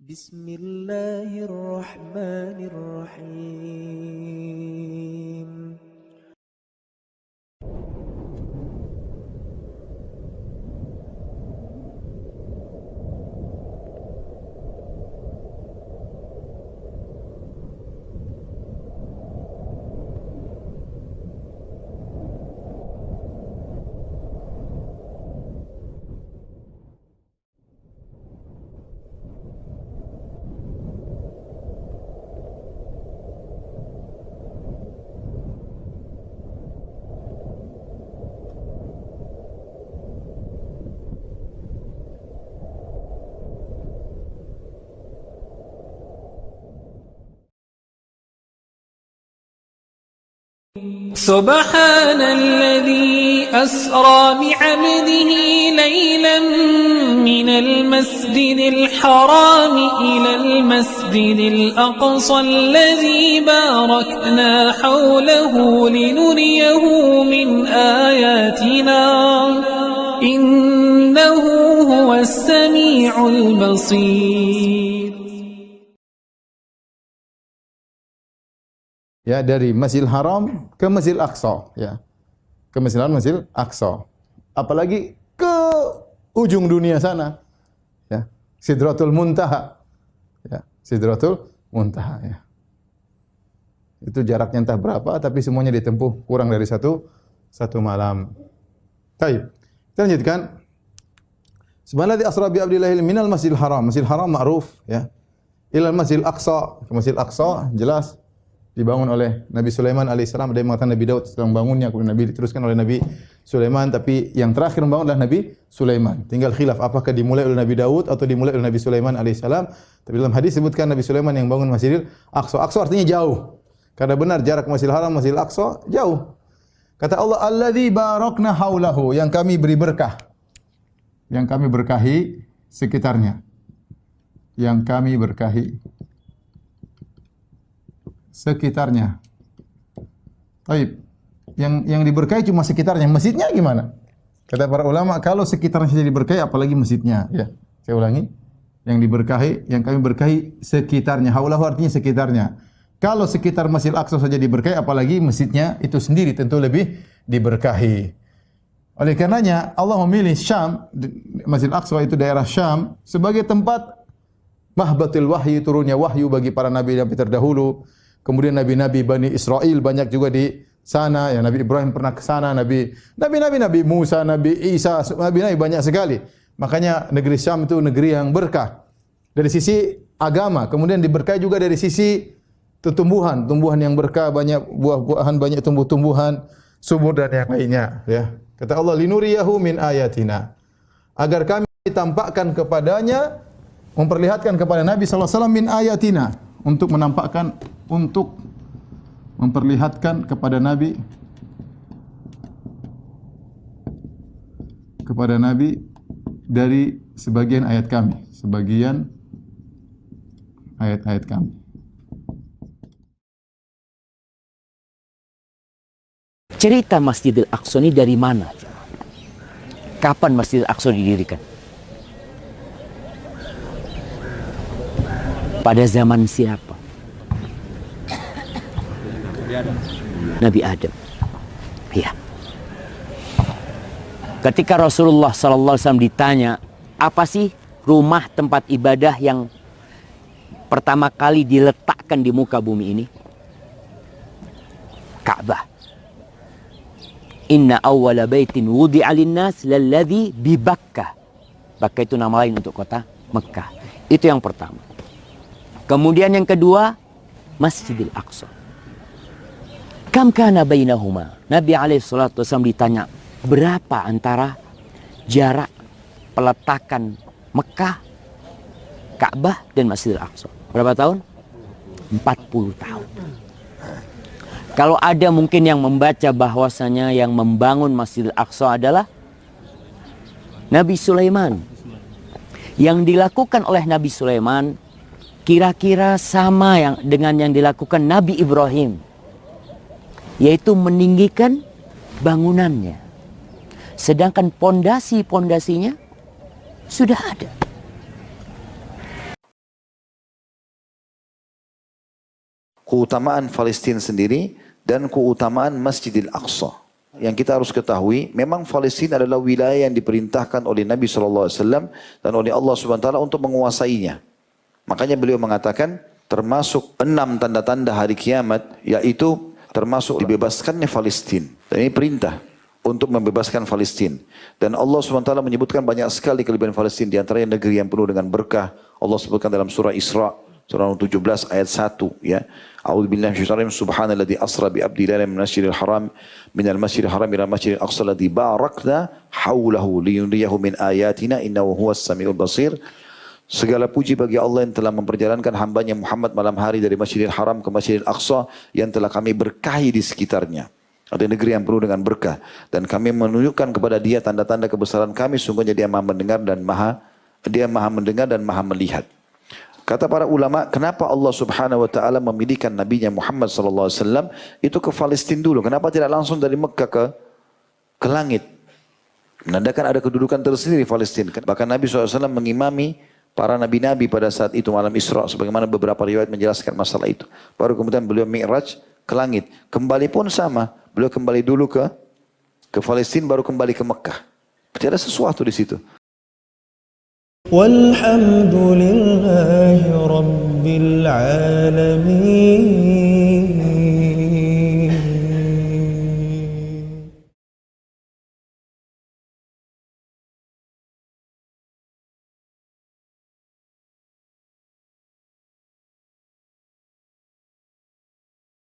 Bismillahirrahmanirrahim. سبحان الذي أسرى بعبده ليلا من المسجد الحرام إلى المسجد الأقصى الذي باركنا حوله لنريه من آياتنا إنه هو السميع البصير. Ya, dari Masjidil Haram ke Masjidil Aqsa, ya. Ke Masjidil Aqsa. Apalagi ke ujung dunia sana. Ya. Sidratul Muntaha. Ya, Sidratul Muntaha, ya. Itu jaraknya entah berapa, tapi semuanya ditempuh kurang dari satu malam. Baik. Kita lanjutkan. Subhanalladzi asra bi abdillahi minal Masjidil Haram. Masjidil Haram ma'ruf, ya. Ilal Masjidil Aqsa. Ke Masjidil Aqsa jelas dibangun oleh Nabi Sulaiman alaihissalam. Ada yang mengatakan Nabi Daud sedang membangunnya, kemudian Nabi diteruskan oleh Nabi Sulaiman, tapi yang terakhir membangun adalah Nabi Sulaiman. Tinggal khilaf apakah dimulai oleh Nabi Daud atau dimulai oleh Nabi Sulaiman alaihissalam. Tapi dalam hadis disebutkan Nabi Sulaiman yang bangun Masjidil Aqsa. Aqsa artinya jauh. Karena benar jarak Masjidil Haram Masjidil Aqsa jauh. Kata Allah, "Alladzi barakna haulahu", yang kami beri berkah. Yang kami berkahi sekitarnya. Yang kami berkahi sekitarnya. Baik. Yang diberkahi cuma sekitarnya. Masjidnya gimana? Kata para ulama, kalau sekitarnya saja diberkahi apalagi masjidnya, ya. Saya ulangi. Yang diberkahi, yang kami berkahi sekitarnya. Haulahu artinya sekitarnya. Kalau sekitar Masjidil Aqsa saja diberkahi apalagi masjidnya itu sendiri tentu lebih diberkahi. Oleh karenanya Allah memilih Syam, Masjidil Aqsa itu daerah Syam sebagai tempat mahbatul wahyu, turunnya wahyu bagi para nabi-nabi terdahulu. Kemudian nabi-nabi Bani Israel banyak juga di sana. Ya, Nabi Ibrahim pernah ke sana, Nabi Musa, Nabi Isa, nabi-nabi banyak sekali. Makanya negeri Syam itu negeri yang berkah dari sisi agama. Kemudian diberkahi juga dari sisi tumbuhan yang berkah, banyak buah-buahan, banyak tumbuh-tumbuhan, subur dan yang lainnya. Ya. Kata Allah, linuriyahu min ayatina, agar kami tampakkan kepadanya, memperlihatkan kepada Nabi sallallahu alaihi wasallam min ayatina, untuk memperlihatkan kepada Nabi dari sebagian ayat kami, ayat-ayat kami. Cerita Masjidil Aqsa ini dari mana? Kapan Masjidil Aqsa didirikan? Pada zaman siapa? Nabi Adam. Ya. Ketika Rasulullah SAW ditanya, apa sih rumah tempat ibadah yang pertama kali diletakkan di muka bumi ini? Ka'bah. Inna awwala baitin wudi'a lin-nas lalladzi bi Bakkah. Bakkah itu nama lain untuk kota Mekah. Itu yang pertama. Kemudian yang kedua, Masjidil Aqsa. Kam kana bainahuma? Nabi alaihi salatu wasallam ditanya, berapa antara jarak peletakan Mekah, Ka'bah dan Masjidil Aqsa? Berapa tahun? 40 tahun. Kalau ada mungkin yang membaca bahwasanya yang membangun Masjidil Aqsa adalah Nabi Sulaiman. Yang dilakukan oleh Nabi Sulaiman kira-kira sama dengan yang dilakukan Nabi Ibrahim, yaitu meninggikan bangunannya. Sedangkan pondasi-pondasinya sudah ada. keutamaan Palestina sendiri dan keutamaan Masjidil Aqsa. Yang kita harus ketahui, memang Palestina adalah wilayah yang diperintahkan oleh Nabi SAW dan oleh Allah SWT untuk menguasainya. Makanya beliau mengatakan, termasuk 6 tanda-tanda hari kiamat, yaitu termasuk dibebaskannya Palestina. Dan ini perintah untuk membebaskan Palestina. Dan Allah SWT menyebutkan banyak sekali kelebihan Palestina. Di antaranya negeri yang penuh dengan berkah. Allah sebutkan dalam surah Isra, surah 17 ayat 1. Ya. A'udzubillahi minasyaitonir rajim. Subhanalladzi asra bi abdi lailan minal masjidil haram ila masjidil aqsa alladzi barakna haulahu liyuriyahu min ayatina innahu huwas samiul basir. Segala puji bagi Allah yang telah memperjalankan hambanya Muhammad malam hari dari Masjidil Haram ke Masjidil Aqsa yang telah kami berkahi di sekitarnya. Ada negeri yang penuh dengan berkah. Dan kami menunjukkan kepada dia tanda-tanda kebesaran kami. Sungguhnya dia maha mendengar dan maha melihat. Kata para ulama, kenapa Allah Subhanahu wa taala memilihkan nabinya Muhammad sallallahu alaihi wasallam itu ke Palestina dulu? Kenapa tidak langsung dari Mekah ke langit? Menandakan ada kedudukan tersendiri di Palestina. Bahkan Nabi SAW mengimami para nabi-nabi pada saat itu malam Isra, sebagaimana beberapa riwayat menjelaskan masalah itu. Baru kemudian beliau mi'raj ke langit. Kembali pun sama, beliau kembali dulu ke Palestina, baru kembali ke Mekah. Berarti ada sesuatu di situ. Walhamdulillahi Rabbil Alamin.